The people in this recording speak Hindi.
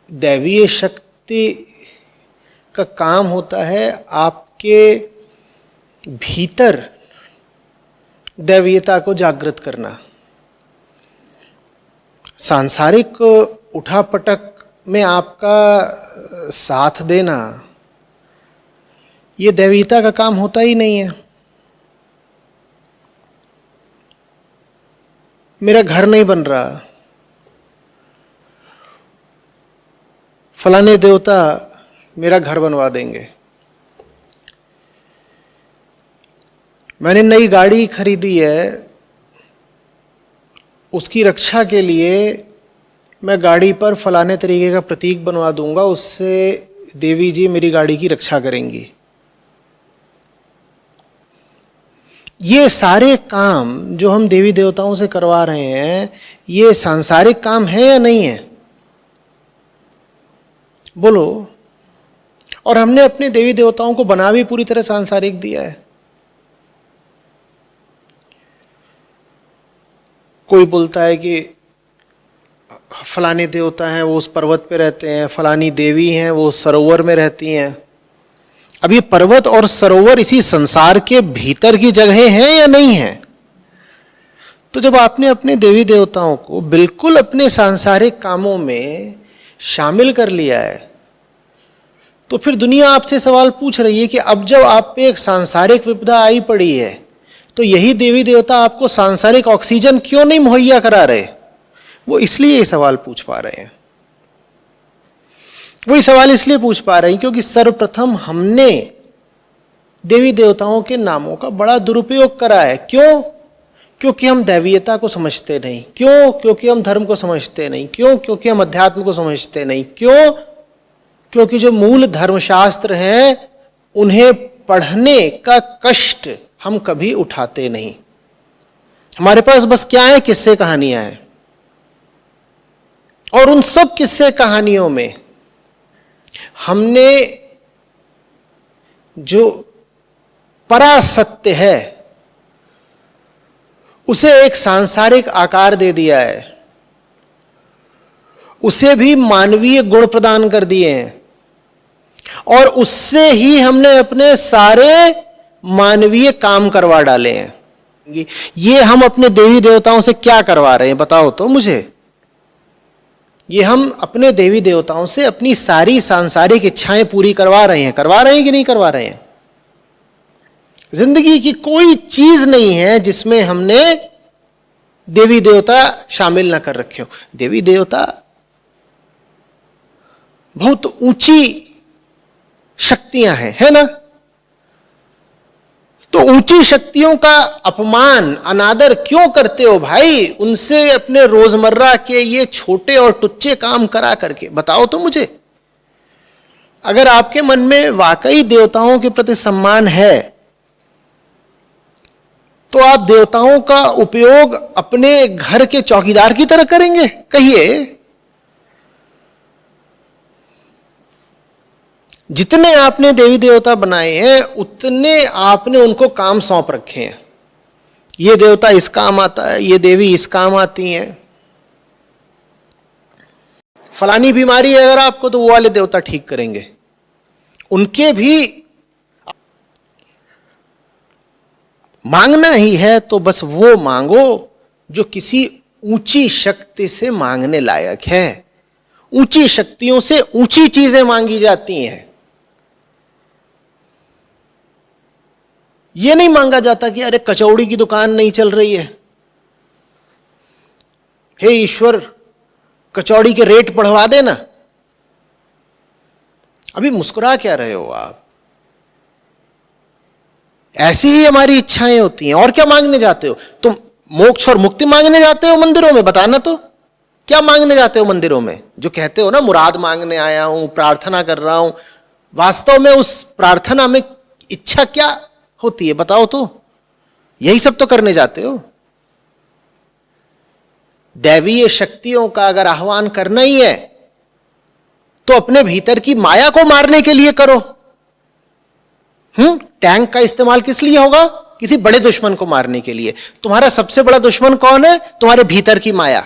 दैवीय शक्ति का काम होता है आपके भीतर दैवीयता को जागृत करना। सांसारिक उठापटक में आपका साथ देना ये दैवीयता का काम होता ही नहीं है। मेरा घर नहीं बन रहा, फलाने देवता मेरा घर बनवा देंगे। मैंने नई गाड़ी खरीदी है, उसकी रक्षा के लिए मैं गाड़ी पर फलाने तरीके का प्रतीक बनवा दूंगा, उससे देवी जी मेरी गाड़ी की रक्षा करेंगी। ये सारे काम जो हम देवी देवताओं से करवा रहे हैं, ये सांसारिक काम है या नहीं है? बोलो। और हमने अपने देवी देवताओं को बना भी पूरी तरह सांसारिक दिया है। कोई बोलता है कि फलाने देवता हैं वो उस पर्वत पे रहते हैं, फलानी देवी हैं वो सरोवर में रहती हैं। अब ये पर्वत और सरोवर इसी संसार के भीतर की जगह हैं या नहीं है? तो जब आपने अपने देवी देवताओं को बिल्कुल अपने सांसारिक कामों में शामिल कर लिया है, तो फिर दुनिया आपसे सवाल पूछ रही है कि अब जब आप पे एक सांसारिक विपदा आई पड़ी है, तो यही देवी देवता आपको सांसारिक ऑक्सीजन क्यों नहीं मुहैया करा रहे? वो इसलिए ये सवाल पूछ पा रहे हैं। वही सवाल इसलिए पूछ पा रहे हैं क्योंकि सर्वप्रथम हमने देवी देवताओं के नामों का बड़ा दुरुपयोग करा है। क्यों? क्योंकि हम दैवीयता को समझते नहीं। क्यों? क्योंकि हम धर्म को समझते नहीं। क्यों? क्योंकि हम अध्यात्म को समझते नहीं। क्यों? क्योंकि जो मूल धर्मशास्त्र हैं उन्हें पढ़ने का कष्ट हम कभी उठाते नहीं। हमारे पास बस क्या है? किस्से कहानियां हैं। और उन सब किस्से कहानियों में हमने जो परासत्य है उसे एक सांसारिक आकार दे दिया है, उसे भी मानवीय गुण प्रदान कर दिए हैं, और उससे ही हमने अपने सारे मानवीय काम करवा डाले हैं। ये हम अपने देवी देवताओं से क्या करवा रहे हैं बताओ तो मुझे? ये हम अपने देवी देवताओं से अपनी सारी सांसारिक इच्छाएं पूरी करवा रहे हैं। करवा रहे हैं कि नहीं करवा रहे हैं? जिंदगी की कोई चीज नहीं है जिसमें हमने देवी देवता शामिल ना कर रखे हो। देवी देवता बहुत ऊंची शक्तियां हैं, है ना? तो ऊंची शक्तियों का अपमान, अनादर क्यों करते हो भाई? उनसे अपने रोजमर्रा के ये छोटे और टुच्चे काम करा करके बताओ तो मुझे। अगर आपके मन में वाकई देवताओं के प्रति सम्मान है, तो आप देवताओं का उपयोग अपने घर के चौकीदार की तरह करेंगे? कहिए। जितने आपने देवी देवता बनाए हैं उतने आपने उनको काम सौंप रखे हैं। ये देवता इस काम आता है, ये देवी इस काम आती हैं। फलानी बीमारी है अगर आपको, तो वो वाले देवता ठीक करेंगे। उनके भी मांगना ही है तो बस वो मांगो जो किसी ऊंची शक्ति से मांगने लायक है। ऊंची शक्तियों से ऊंची चीजें मांगी जाती हैं। ये नहीं मांगा जाता कि अरे कचौड़ी की दुकान नहीं चल रही है, हे ईश्वर कचौड़ी के रेट बढ़वा देना। अभी मुस्कुरा क्या रहे हो आप? ऐसी ही हमारी इच्छाएं होती हैं। और क्या मांगने जाते हो तुम? मोक्ष और मुक्ति मांगने जाते हो मंदिरों में? बताना तो क्या मांगने जाते हो मंदिरों में? जो कहते हो ना मुराद मांगने आया हूं, प्रार्थना कर रहा हूं, वास्तव में उस प्रार्थना में इच्छा क्या होती है बताओ तो? यही सब तो करने जाते हो। दैवीय शक्तियों का अगर आह्वान करना ही है तो अपने भीतर की माया को मारने के लिए करो। टैंक का इस्तेमाल किस लिए होगा? किसी बड़े दुश्मन को मारने के लिए। तुम्हारा सबसे बड़ा दुश्मन कौन है? तुम्हारे भीतर की माया।